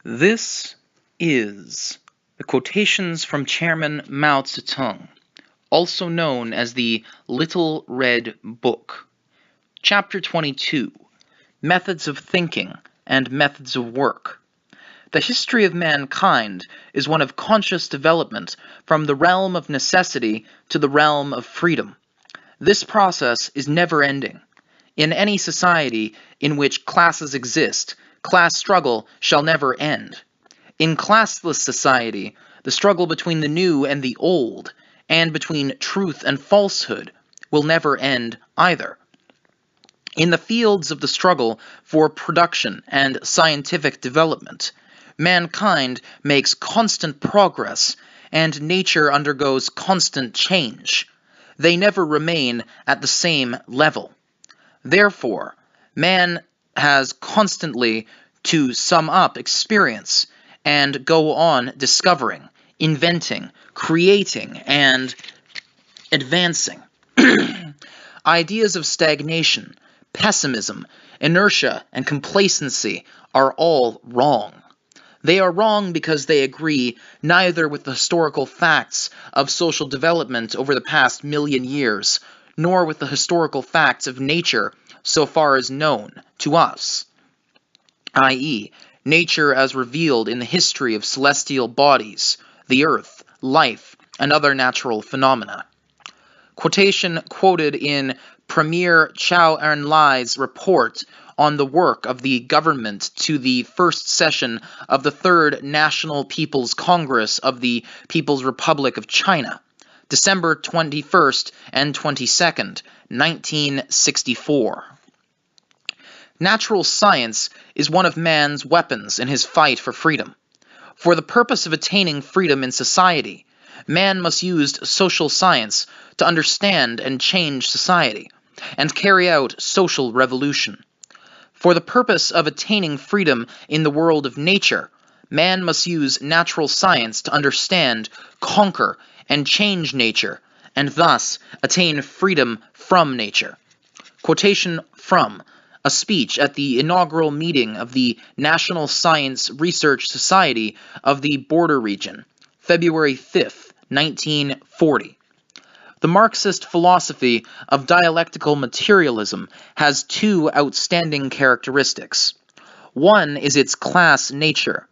This is the Quotations from Chairman Mao Tse-Tung, also known as the Little Red Book. Chapter 22, Methods of Thinking and Methods of Work. The history of mankind is one of conscious development from the realm of necessity to the realm of freedom. This process is never-ending. In any society in which classes exist, class struggle shall never end. In classless society, the struggle between the new and the old, and between truth and falsehood, will never end either. In the fields of the struggle for production and scientific development, mankind makes constant progress, and nature undergoes constant change. They never remain at the same level. Therefore, man has constantly to sum up experience and go on discovering, inventing, creating, and advancing. Ideas of stagnation, pessimism, inertia, and complacency are all wrong. They are wrong because they agree neither with the historical facts of social development over the past million years, nor with the historical facts of nature so far as known to us, i.e., nature as revealed in the history of celestial bodies, the earth, life, and other natural phenomena. Quotation quoted in Premier Chow En-lai's report on the work of the government to the first session of the Third National People's Congress of the People's Republic of China, December 21st and 22nd, 1964. Natural science is one of man's weapons in his fight for freedom. For the purpose of attaining freedom in society, man must use social science to understand and change society, and carry out social revolution. For the purpose of attaining freedom in the world of nature, man must use natural science to understand, conquer, and change nature, and thus attain freedom from nature. Quotation from a speech at the inaugural meeting of the National Science Research Society of the Border Region, February 5th, 1940. The Marxist philosophy of dialectical materialism has two outstanding characteristics. One is its class nature.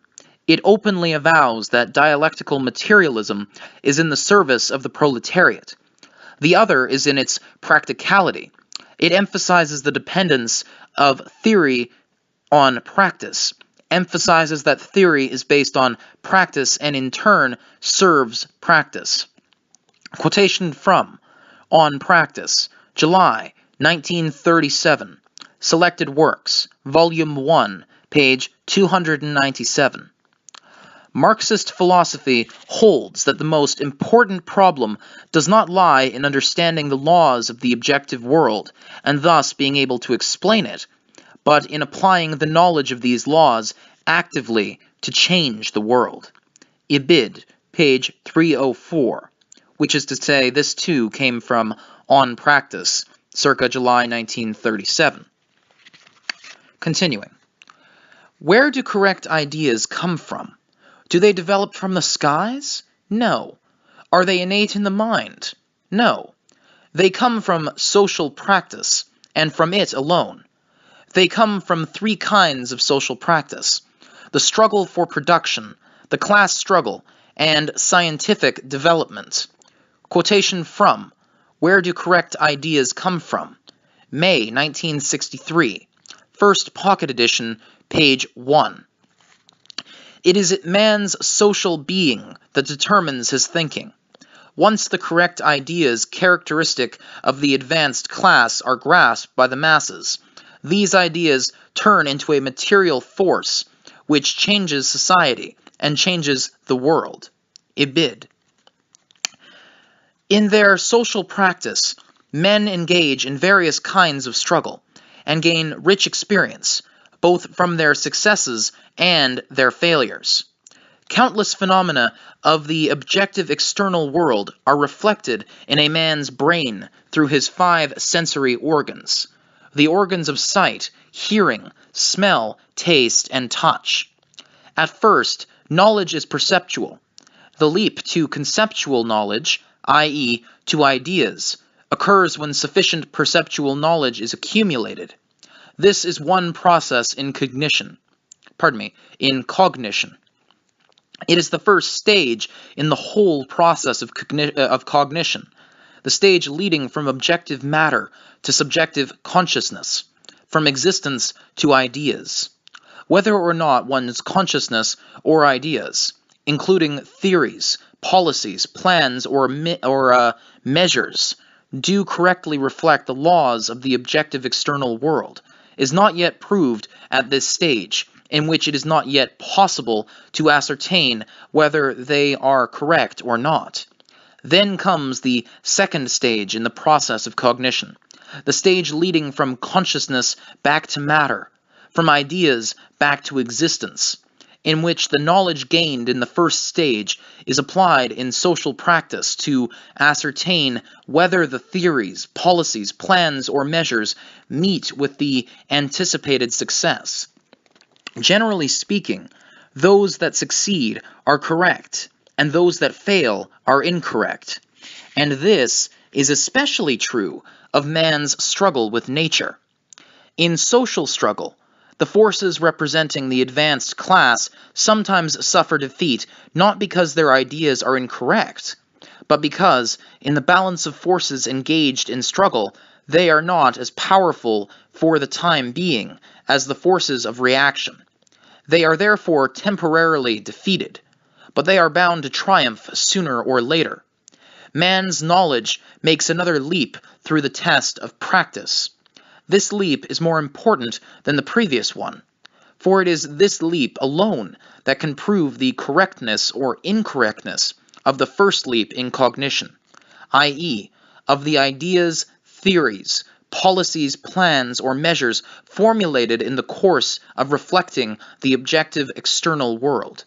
It openly avows that dialectical materialism is in the service of the proletariat. The other is in its practicality. It emphasizes the dependence of theory on practice, emphasizes that theory is based on practice and in turn serves practice. Quotation from On Practice, July 1937, Selected Works, Volume 1, page 297. Marxist philosophy holds that the most important problem does not lie in understanding the laws of the objective world, and thus being able to explain it, but in applying the knowledge of these laws actively to change the world. Ibid, page 304, which is to say this too came from On Practice, circa July 1937. Continuing. Where do correct ideas come from? Do they develop from the skies? No. Are they innate in the mind? No. They come from social practice, and from it alone. They come from three kinds of social practice: the struggle for production, the class struggle, and scientific development. Quotation from Where Do Correct Ideas Come From? May 1963, First Pocket Edition, page 1. It is man's social being that determines his thinking. Once the correct ideas characteristic of the advanced class are grasped by the masses, these ideas turn into a material force which changes society and changes the world. Ibid. In their social practice, men engage in various kinds of struggle and gain rich experience, both from their successes and their failures. Countless phenomena of the objective external world are reflected in a man's brain through his 5 sensory organs: the organs of sight, hearing, smell, taste, and touch. At first, knowledge is perceptual. The leap to conceptual knowledge, i.e., to ideas, occurs when sufficient perceptual knowledge is accumulated. This is one process in cognition. In cognition. It is the first stage in the whole process of cognition, the stage leading from objective matter to subjective consciousness, from existence to ideas. Whether or not one's consciousness or ideas, including theories, policies, plans, or measures, do correctly reflect the laws of the objective external world, is not yet proved at this stage, in which it is not yet possible to ascertain whether they are correct or not. Then comes the second stage in the process of cognition, the stage leading from consciousness back to matter, from ideas back to existence, in which the knowledge gained in the first stage is applied in social practice to ascertain whether the theories, policies, plans, or measures meet with the anticipated success. Generally speaking, those that succeed are correct, and those that fail are incorrect. And this is especially true of man's struggle with nature. In social struggle, the forces representing the advanced class sometimes suffer defeat not because their ideas are incorrect, but because, in the balance of forces engaged in struggle, they are not as powerful for the time being as the forces of reaction. They are therefore temporarily defeated, but they are bound to triumph sooner or later. Man's knowledge makes another leap through the test of practice. This leap is more important than the previous one, for it is this leap alone that can prove the correctness or incorrectness of the first leap in cognition, i.e., of the ideas, theories, policies, plans, or measures formulated in the course of reflecting the objective external world.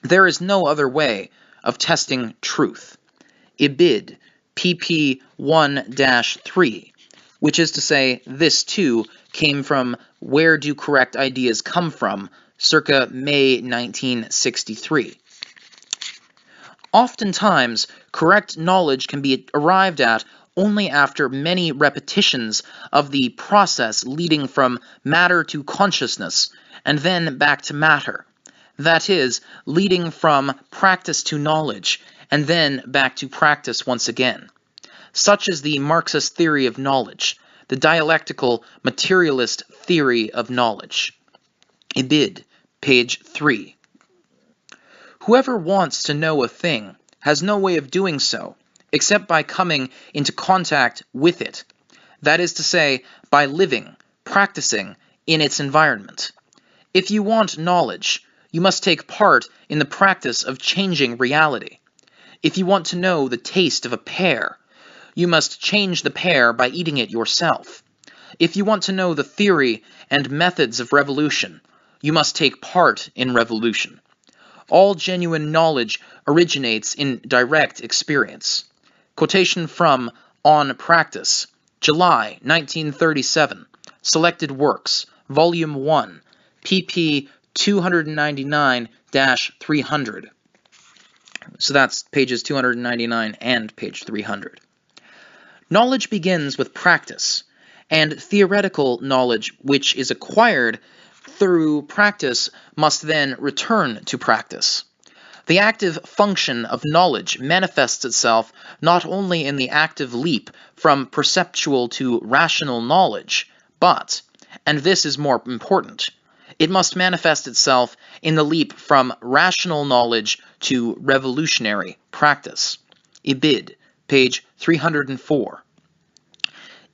There is no other way of testing truth. Ibid, pp. 1-3, which is to say, this too came from Where Do Correct Ideas Come From, circa May 1963. Oftentimes, correct knowledge can be arrived at only after many repetitions of the process leading from matter to consciousness, and then back to matter. That is, leading from practice to knowledge, and then back to practice once again. Such is the Marxist theory of knowledge, the dialectical materialist theory of knowledge. Ibid, page 3. Whoever wants to know a thing has no way of doing so, except by coming into contact with it. That is to say, by living, practicing in its environment. If you want knowledge, you must take part in the practice of changing reality. If you want to know the taste of a pear, you must change the pear by eating it yourself. If you want to know the theory and methods of revolution, you must take part in revolution. All genuine knowledge originates in direct experience. Quotation from On Practice, July 1937, Selected Works, Volume 1, pp. 299-300. So that's pages 299 and page 300. Knowledge begins with practice, and theoretical knowledge which is acquired through practice must then return to practice. The active function of knowledge manifests itself not only in the active leap from perceptual to rational knowledge, but, and this is more important, it must manifest itself in the leap from rational knowledge to revolutionary practice. Ibid, page 304.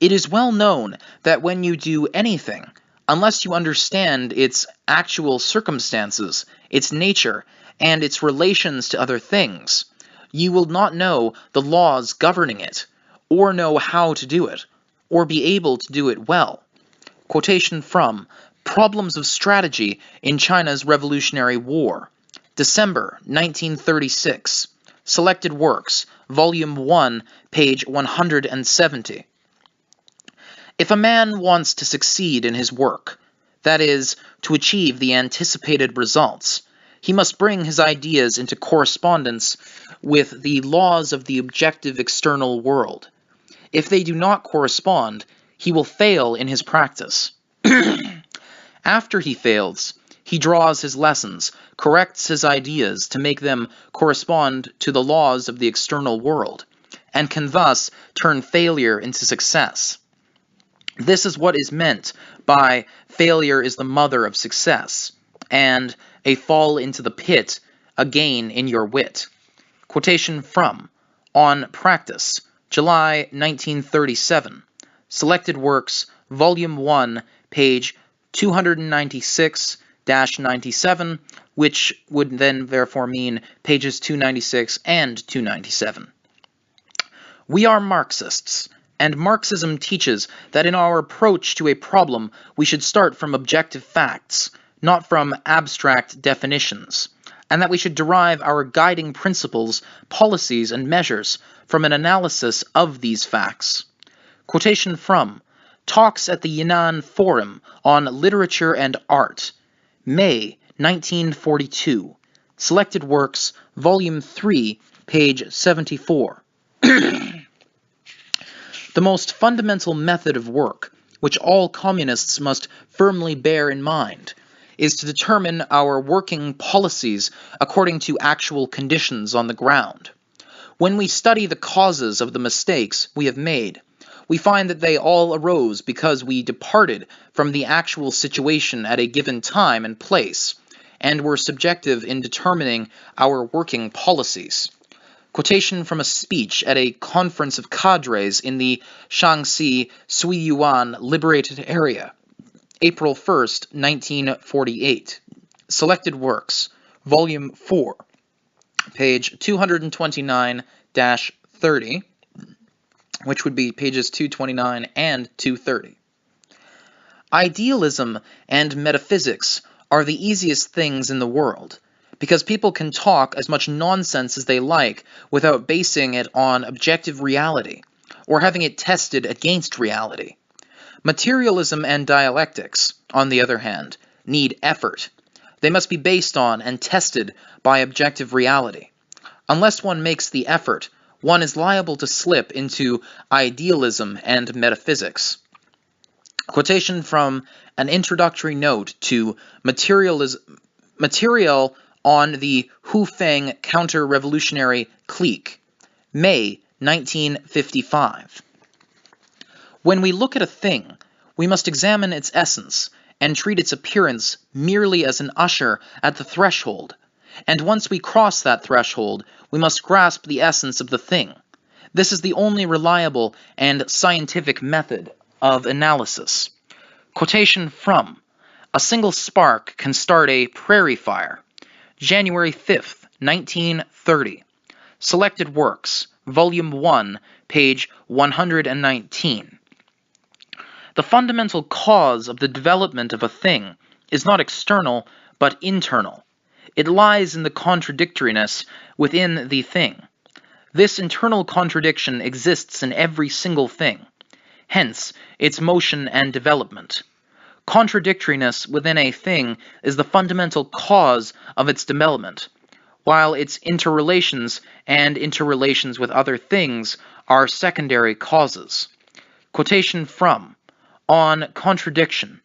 It is well known that when you do anything, unless you understand its actual circumstances, its nature, and its relations to other things, you will not know the laws governing it, or know how to do it, or be able to do it well. Quotation from Problems of Strategy in China's Revolutionary War, December 1936, Selected Works, Volume 1, page 170. If a man wants to succeed in his work, that is, to achieve the anticipated results, He must bring his ideas into correspondence with the laws of the objective external world. If they do not correspond, he will fail in his practice. After he fails, he draws his lessons, corrects his ideas to make them correspond to the laws of the external world, and can thus turn failure into success. This is what is meant by failure is the mother of success, and a fall into the pit, a gain in your wit. Quotation from On Practice, July 1937. Selected Works, Volume 1, page 296-97, which would then therefore mean pages 296 and 297. We are Marxists, and Marxism teaches that in our approach to a problem we should start from objective facts, not from abstract definitions, and that we should derive our guiding principles, policies, and measures from an analysis of these facts. Quotation from Talks at the Yan'an Forum on Literature and Art, May 1942. Selected Works, Volume 3, page 74. The most fundamental method of work, which all communists must firmly bear in mind, is to determine our working policies according to actual conditions on the ground. When we study the causes of the mistakes we have made, we find that they all arose because we departed from the actual situation at a given time and place, and were subjective in determining our working policies. Quotation from a speech at a conference of cadres in the Shaanxi Suiyuan Liberated Area, April 1st, 1948. Selected Works, Volume 4, page 229-30, which would be pages 229 and 230. Idealism and metaphysics are the easiest things in the world, because people can talk as much nonsense as they like without basing it on objective reality, or having it tested against reality. Materialism and dialectics, on the other hand, need effort. They must be based on and tested by objective reality. Unless one makes the effort, one is liable to slip into idealism and metaphysics. Quotation from an introductory note to Material on the Hufeng Counter-Revolutionary Clique, May 1955. When we look at a thing, we must examine its essence and treat its appearance merely as an usher at the threshold, and once we cross that threshold, we must grasp the essence of the thing. This is the only reliable and scientific method of analysis. Quotation from A single spark can start a prairie fire, January 5th, 1930. Selected Works, Volume 1, page 119. The fundamental cause of the development of a thing is not external, but internal. It lies in the contradictoriness within the thing. This internal contradiction exists in every single thing, hence its motion and development. Contradictoriness within a thing is the fundamental cause of its development, while its interrelations and interrelations with other things are secondary causes. Quotation from On Contradiction,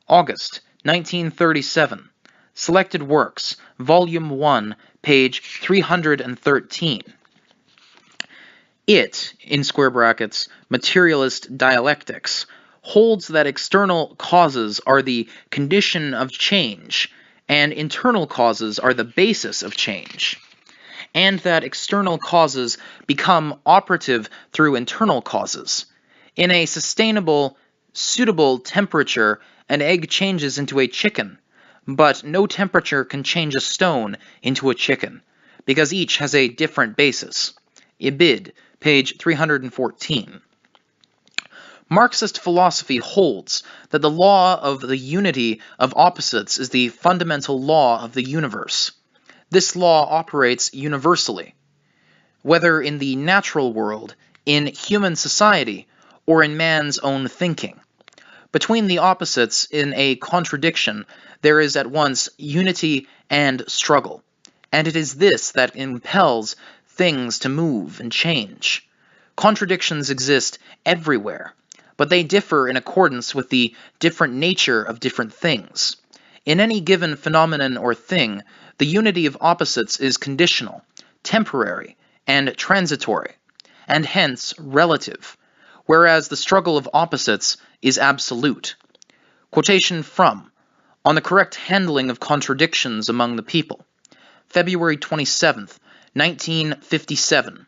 August 1937. Selected Works, Volume 1, page 313. It, in square brackets, materialist dialectics, holds that external causes are the condition of change, and internal causes are the basis of change, and that external causes become operative through internal causes. In a sustainable, suitable temperature, an egg changes into a chicken, but no temperature can change a stone into a chicken, because each has a different basis. Ibid, page 314. Marxist philosophy holds that the law of the unity of opposites is the fundamental law of the universe. This law operates universally, whether in the natural world, in human society, or in man's own thinking. Between the opposites in a contradiction, there is at once unity and struggle, and it is this that impels things to move and change. Contradictions exist everywhere, but they differ in accordance with the different nature of different things. In any given phenomenon or thing, the unity of opposites is conditional, temporary, and transitory, and hence relative, whereas the struggle of opposites is absolute. Quotation from On the Correct Handling of Contradictions Among the People, February 27th, 1957,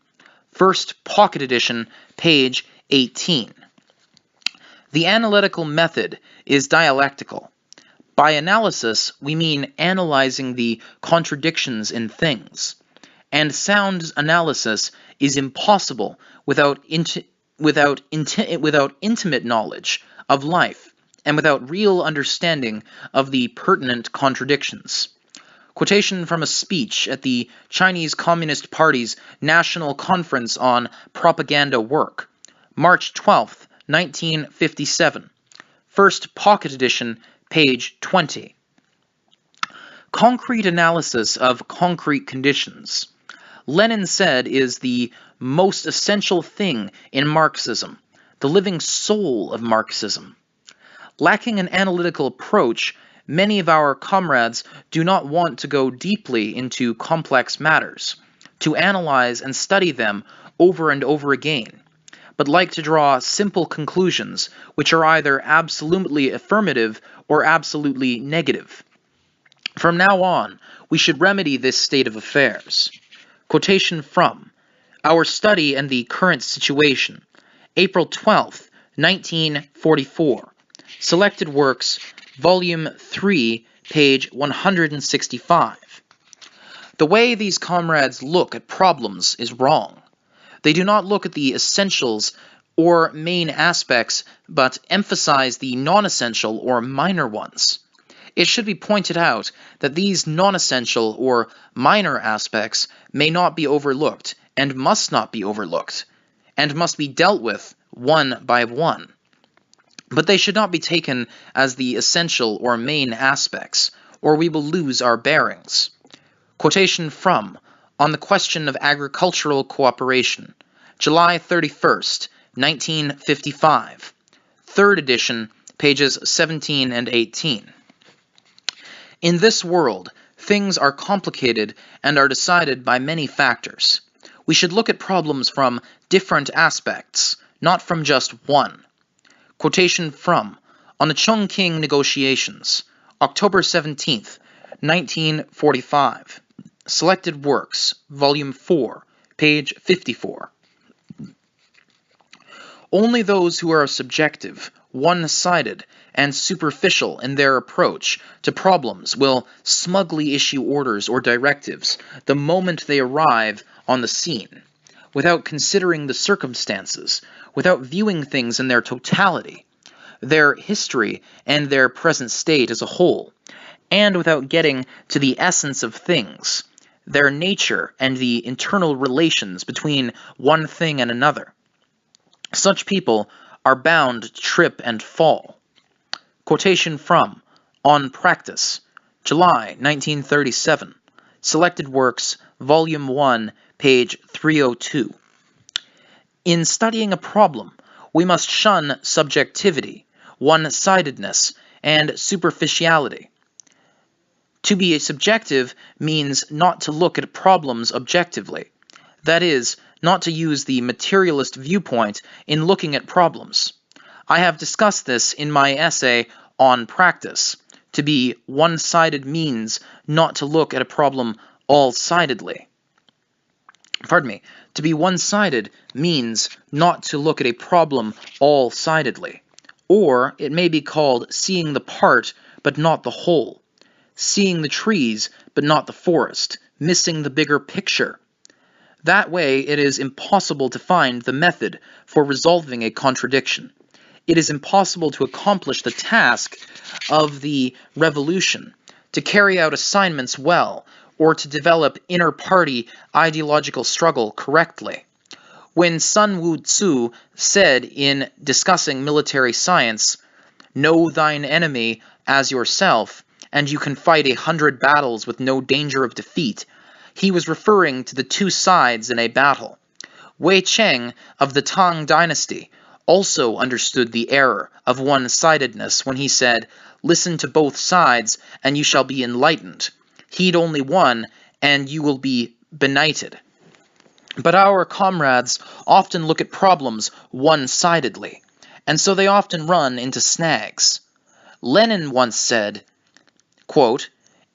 First Pocket Edition, page 18. The analytical method is dialectical. By analysis, we mean analyzing the contradictions in things, and sound analysis is impossible without intimate knowledge of life and without real understanding of the pertinent contradictions. Quotation from a speech at the Chinese Communist Party's National Conference on Propaganda Work, March 12, 1957, First Pocket Edition, page 20. Concrete analysis of concrete conditions, Lenin said, is the most essential thing in Marxism, the living soul of Marxism. Lacking an analytical approach, many of our comrades do not want to go deeply into complex matters, to analyze and study them over and over again, but like to draw simple conclusions which are either absolutely affirmative or absolutely negative. From now on, we should remedy this state of affairs. Quotation from Our Study and the Current Situation, April 12, 1944. Selected Works, Volume 3, page 165. The way these comrades look at problems is wrong. They do not look at the essentials or main aspects, but emphasize the non-essential or minor ones. It should be pointed out that these non-essential or minor aspects may not be overlooked and must not be overlooked, and must be dealt with one by one. But they should not be taken as the essential or main aspects, or we will lose our bearings. Quotation from On the Question of Agricultural Cooperation, July 31st, 1955, Third Edition, pages 17 and 18. In this world, things are complicated and are decided by many factors. We should look at problems from different aspects, not from just one. Quotation from On the Chongqing Negotiations, October 17th, 1945. Selected Works, Volume 4, page 54. Only those who are subjective, one-sided, and superficial in their approach to problems will smugly issue orders or directives the moment they arrive on the scene, without considering the circumstances, without viewing things in their totality, their history and their present state as a whole, and without getting to the essence of things, their nature and the internal relations between one thing and another. Such people are bound to trip and fall. Quotation from On Practice, July 1937. Selected Works, Volume 1, page 302. In studying a problem, we must shun subjectivity, one-sidedness, and superficiality. To be subjective means not to look at problems objectively. That is, not to use the materialist viewpoint in looking at problems. I have discussed this in my essay On Practice. To be one-sided means not to look at a problem all-sidedly. To be one-sided means not to look at a problem all-sidedly. Or it may be called seeing the part but not the whole, seeing the trees but not the forest, missing the bigger picture. That way it is impossible to find the method for resolving a contradiction. It is impossible to accomplish the task of the revolution, to carry out assignments well, or to develop inter-party ideological struggle correctly. When Sun Wu-Tzu said in discussing military science, "Know thine enemy as yourself," and you can fight 100 battles with no danger of defeat, he was referring to the two sides in a battle. Wei Cheng of the Tang dynasty also understood the error of one-sidedness when he said, "Listen to both sides, and you shall be enlightened. Heed only one, and you will be benighted." But our comrades often look at problems one-sidedly, and so they often run into snags. Lenin once said, quote,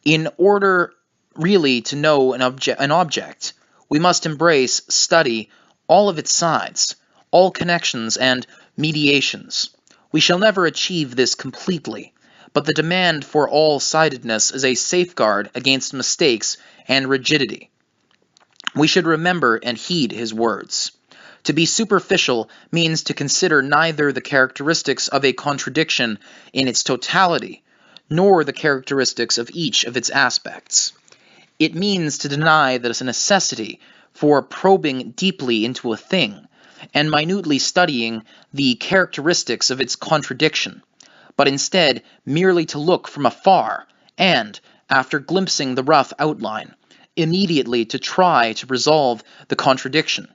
"In order really to know an object, we must embrace, study all of its sides, all connections and mediations. We shall never achieve this completely, but the demand for all-sidedness is a safeguard against mistakes and rigidity." We should remember and heed his words. To be superficial means to consider neither the characteristics of a contradiction in its totality, nor the characteristics of each of its aspects. It means to deny the necessity for probing deeply into a thing, and minutely studying the characteristics of its contradiction, but instead merely to look from afar, and, after glimpsing the rough outline, immediately to try to resolve the contradiction,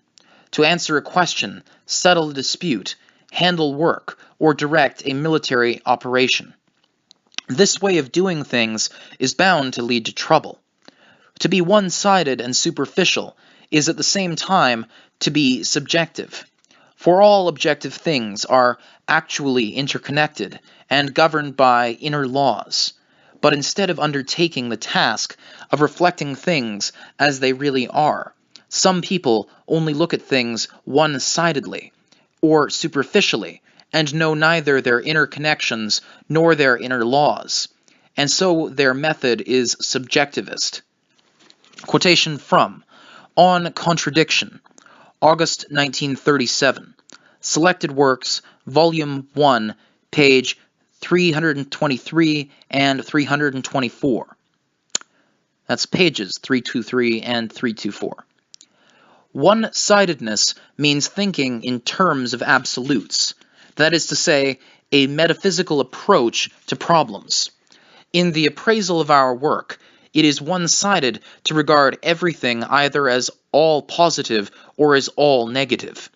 to answer a question, settle a dispute, handle work, or direct a military operation. This way of doing things is bound to lead to trouble. To be one-sided and superficial is at the same time to be subjective, for all objective things are actually interconnected and governed by inner laws. But instead of undertaking the task of reflecting things as they really are, some people only look at things one-sidedly or superficially and know neither their inner connections nor their inner laws, and so their method is subjectivist. Quotation from On Contradiction, August 1937, Selected Works, Volume 1, page 323 and 324. That's pages 323 and 324. One-sidedness means thinking in terms of absolutes, that is to say, a metaphysical approach to problems. In the appraisal of our work, it is one-sided to regard everything either as all positive or as all negative.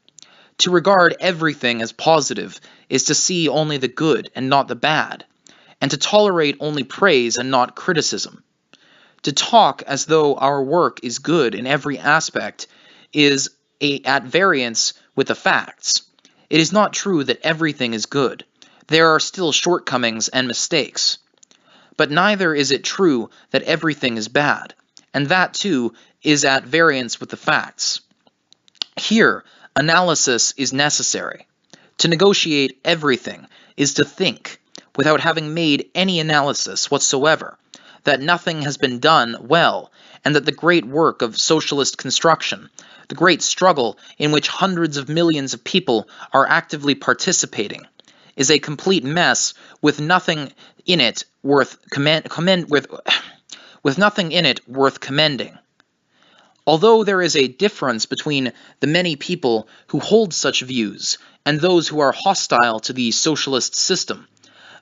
To regard everything as positive is to see only the good and not the bad, and to tolerate only praise and not criticism. To talk as though our work is good in every aspect is at variance with the facts. It is not true that everything is good. There are still shortcomings and mistakes. But neither is it true that everything is bad, and that too is at variance with the facts. Here, analysis is necessary. To negotiate everything is to think, without having made any analysis whatsoever, that nothing has been done well, and that the great work of socialist construction, the great struggle in which hundreds of millions of people are actively participating, is a complete mess with nothing in it worth commending. Although there is a difference between the many people who hold such views and those who are hostile to the socialist system,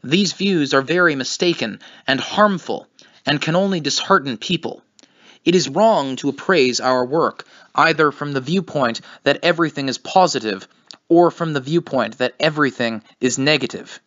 these views are very mistaken and harmful and can only dishearten people. It is wrong to appraise our work either from the viewpoint that everything is positive or from the viewpoint that everything is negative.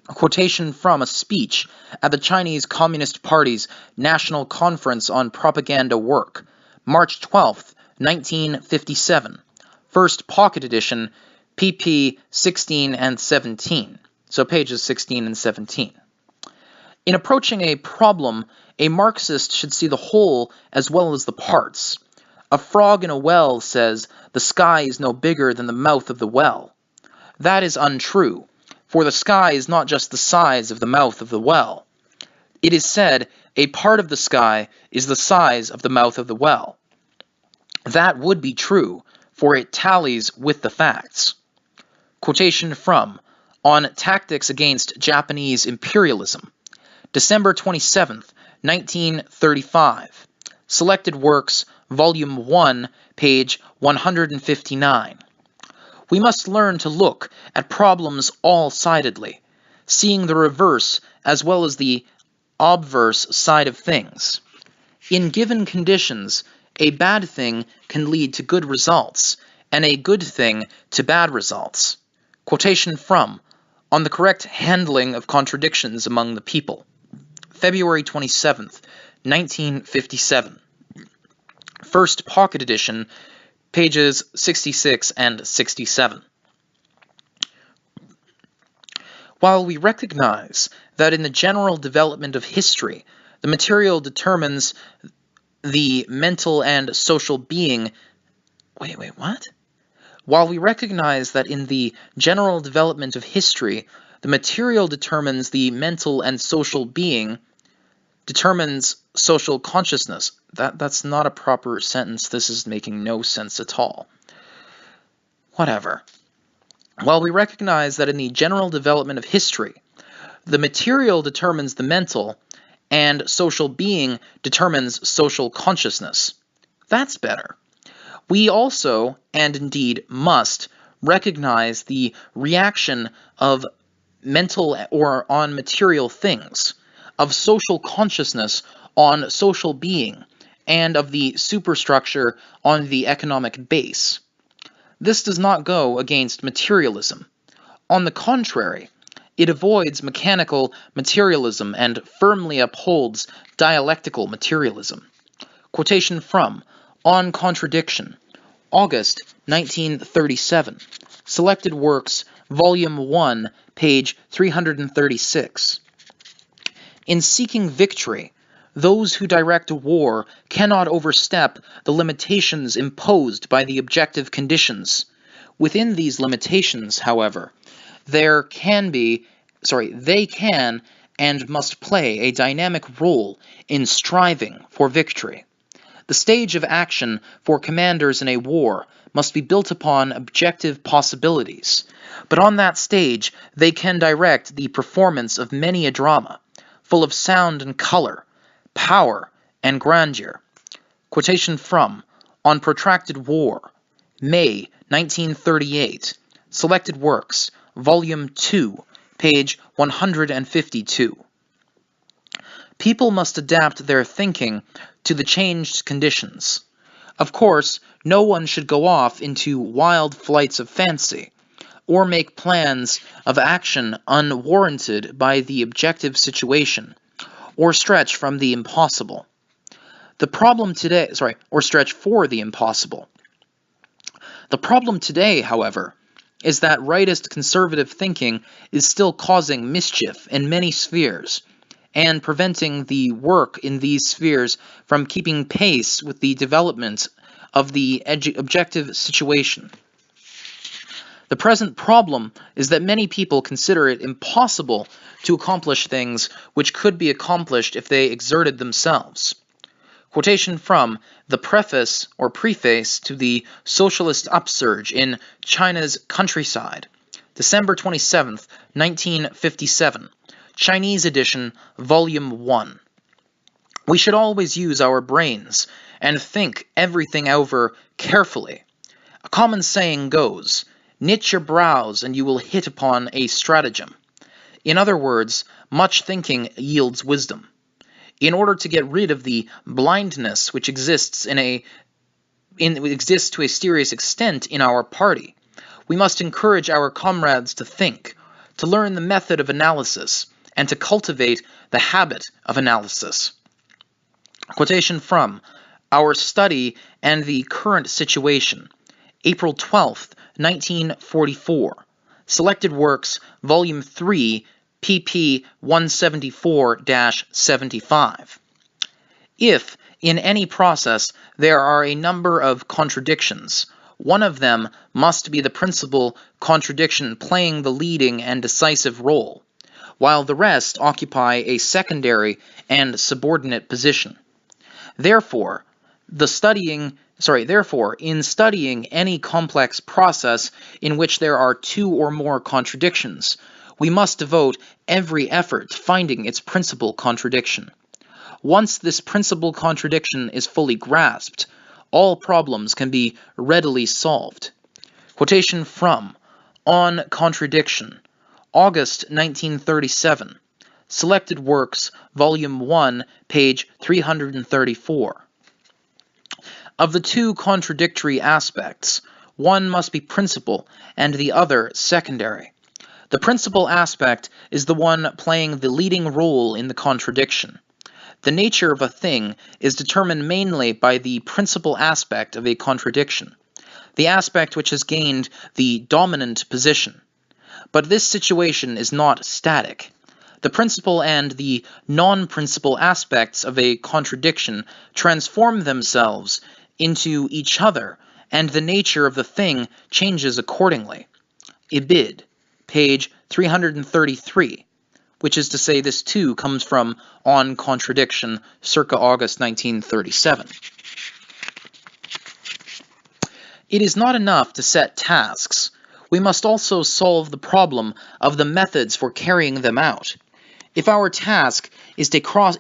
A quotation from a speech at the Chinese Communist Party's National Conference on Propaganda Work, March 12, 1957, first pocket edition, pp. 16 and 17, so pages 16 and 17. In approaching a problem, a Marxist should see the whole as well as the parts. A frog in a well says, "The sky is no bigger than the mouth of the well." That is untrue, for the sky is not just the size of the mouth of the well. It is said, a part of the sky is the size of the mouth of the well. That would be true, for it tallies with the facts. Quotation from On Tactics Against Japanese Imperialism, December 27, 1935. Selected Works, Volume 1, page 159. We must learn to look at problems all-sidedly, seeing the reverse as well as the obverse side of things. In given conditions, a bad thing can lead to good results, and a good thing to bad results. Quotation from On the Correct Handling of Contradictions Among the People, February 27th, 1957. First Pocket Edition, pages 66 and 67. While we recognize that in the general development of history, the material determines the mental and social being. While we recognize that in the general development of history, the material determines the mental and social being, determines social consciousness. That's not a proper sentence. This is making no sense at all. Whatever. While we recognize that in the general development of history, the material determines the mental, and social being determines social consciousness. That's better. We also, and indeed must, recognize the reaction of mental or on material things, of social consciousness on social being, and of the superstructure on the economic base. This does not go against materialism. On the contrary, it avoids mechanical materialism and firmly upholds dialectical materialism. Quotation from On Contradiction, August 1937. Selected Works, Volume 1, page 336. In seeking victory, those who direct war cannot overstep the limitations imposed by the objective conditions. Within these limitations, however, they can and must play a dynamic role in striving for victory. The stage of action for commanders in a war must be built upon objective possibilities, but on that stage they can direct the performance of many a drama, full of sound and color, power and grandeur. Quotation from On Protracted War, May 1938. Selected Works, Volume 2, page 152. People must adapt their thinking to the changed conditions. Of course, no one should go off into wild flights of fancy, or make plans of action unwarranted by the objective situation, or stretch from the impossible. Or stretch for the impossible. The problem today, however, is that rightist conservative thinking is still causing mischief in many spheres, and preventing the work in these spheres from keeping pace with the development of the objective situation. The present problem is that many people consider it impossible to accomplish things which could be accomplished if they exerted themselves. Quotation from the preface or preface to the Socialist Upsurge in China's Countryside, December 27, 1957, Chinese edition, Volume 1. We should always use our brains and think everything over carefully. A common saying goes, knit your brows and you will hit upon a stratagem. In other words, much thinking yields wisdom. In order to get rid of the blindness which exists to a serious extent in our party, we must encourage our comrades to think, to learn the method of analysis, and to cultivate the habit of analysis. Quotation from Our Study and the Current Situation, April 12, 1944. Selected Works, Volume 3, pp. 174-75. If, in any process, there are a number of contradictions, one of them must be the principal contradiction playing the leading and decisive role, while the rest occupy a secondary and subordinate position. Therefore, in studying any complex process in which there are two or more contradictions, we must devote every effort to finding its principal contradiction. Once this principal contradiction is fully grasped, all problems can be readily solved. Quotation from On Contradiction, August 1937. Selected Works, Volume 1, page 334. Of the two contradictory aspects, one must be principal and the other secondary. The principal aspect is the one playing the leading role in the contradiction. The nature of a thing is determined mainly by the principal aspect of a contradiction, the aspect which has gained the dominant position. But this situation is not static. The principal and the non-principal aspects of a contradiction transform themselves into each other, and the nature of the thing changes accordingly. Ibid, page 333, which is to say this too comes from On Contradiction, circa August 1937. It is not enough to set tasks. We must also solve the problem of the methods for carrying them out. If our task is to cross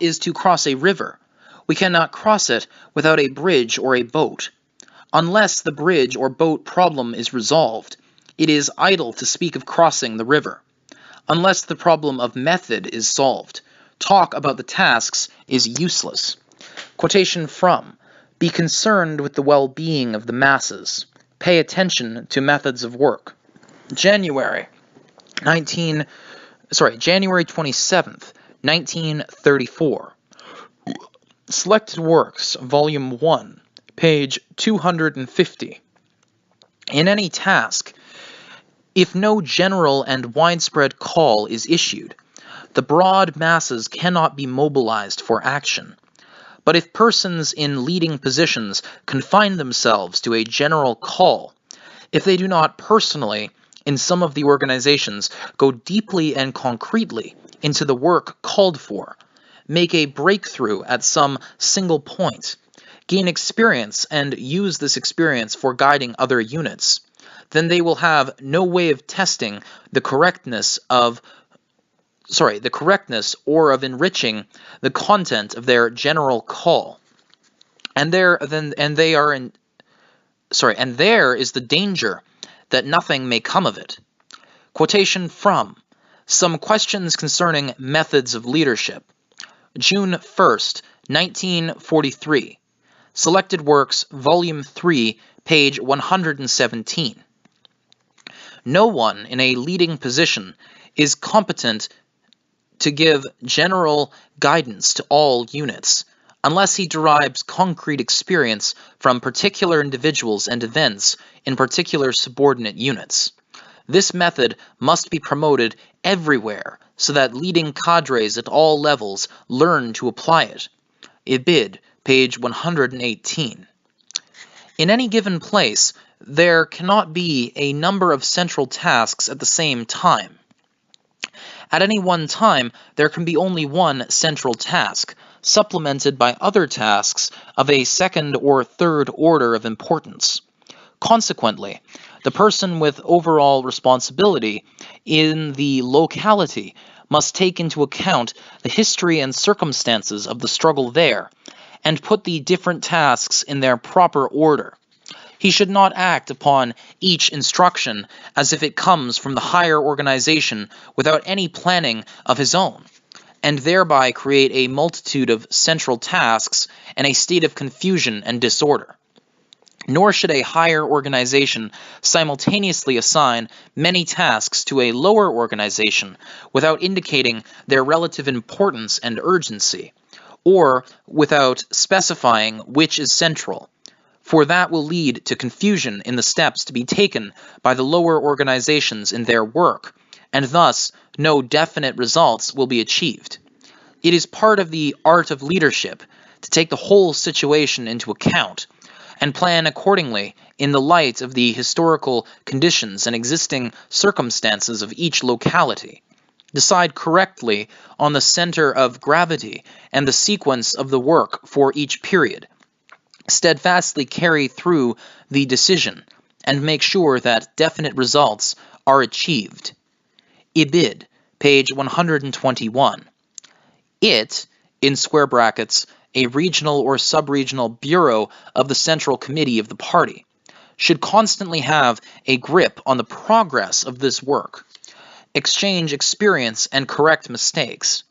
a river, we cannot cross it without a bridge or a boat. Unless the bridge or boat problem is resolved, it is idle to speak of crossing the river. Unless the problem of method is solved, talk about the tasks is useless. Quotation from, "Be concerned with the well-being of the masses. Pay attention to methods of work." January 27th, 1934. Selected Works, Volume 1, page 250. In any task, if no general and widespread call is issued, the broad masses cannot be mobilized for action. But if persons in leading positions confine themselves to a general call, if they do not personally, in some of the organizations, go deeply and concretely into the work called for, make a breakthrough at some single point, gain experience and use this experience for guiding other units, then they will have no way of testing the correctness or of enriching the content of their general call. And there is the danger that nothing may come of it. Quotation from Some Questions Concerning Methods of Leadership, June 1st, 1943. Selected Works, Volume 3, page 117. No one in a leading position is competent to give general guidance to all units, unless he derives concrete experience from particular individuals and events in particular subordinate units. This method must be promoted everywhere so that leading cadres at all levels learn to apply it. Ibid, page 118. In any given place, there cannot be a number of central tasks at the same time. At any one time, there can be only one central task, supplemented by other tasks of a second or third order of importance. Consequently, the person with overall responsibility in the locality must take into account the history and circumstances of the struggle there, and put the different tasks in their proper order. He should not act upon each instruction as if it comes from the higher organization without any planning of his own, and thereby create a multitude of central tasks and a state of confusion and disorder. Nor should a higher organization simultaneously assign many tasks to a lower organization without indicating their relative importance and urgency, or without specifying which is central, for that will lead to confusion in the steps to be taken by the lower organizations in their work, and thus no definite results will be achieved. It is part of the art of leadership to take the whole situation into account, and plan accordingly in the light of the historical conditions and existing circumstances of each locality. Decide correctly on the center of gravity and the sequence of the work for each period. Steadfastly carry through the decision, and make sure that definite results are achieved. Ibid, page 121. It, in square brackets, a regional or sub-regional bureau of the Central Committee of the party, should constantly have a grip on the progress of this work, exchange experience and correct mistakes,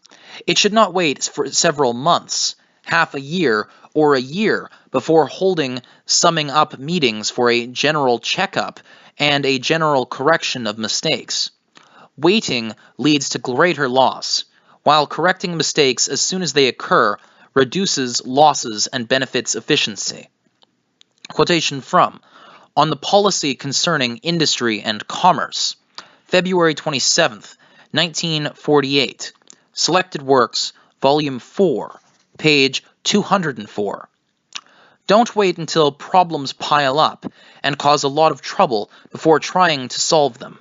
It should not wait for several months, half a year, or a year before holding summing up meetings for a general checkup and a general correction of mistakes. Waiting leads to greater loss, while correcting mistakes as soon as they occur reduces losses and benefits efficiency. Quotation from On the Policy Concerning Industry and Commerce, February 27th, 1948. Selected Works, Volume 4, page 204. Don't wait until problems pile up and cause a lot of trouble before trying to solve them.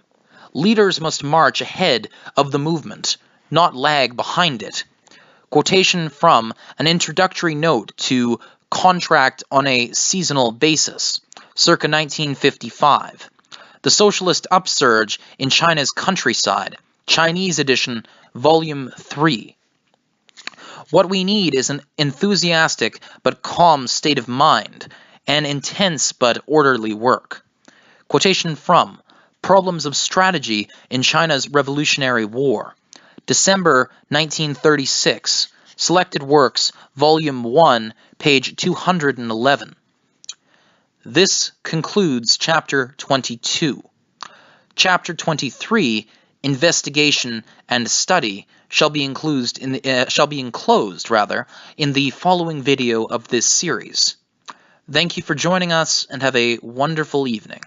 Leaders must march ahead of the movement, not lag behind it. Quotation from an introductory note to Contract on a Seasonal Basis, circa 1955. The Socialist Upsurge in China's Countryside, Chinese edition, Volume 3. What we need is an enthusiastic but calm state of mind, and intense but orderly work. Quotation from Problems of Strategy in China's Revolutionary War, December 1936, Selected Works, Volume 1, page 211. This concludes Chapter 22. Chapter 23, Investigation and Study, shall be enclosed in the following video of this series. Thank you for joining us, and have a wonderful evening.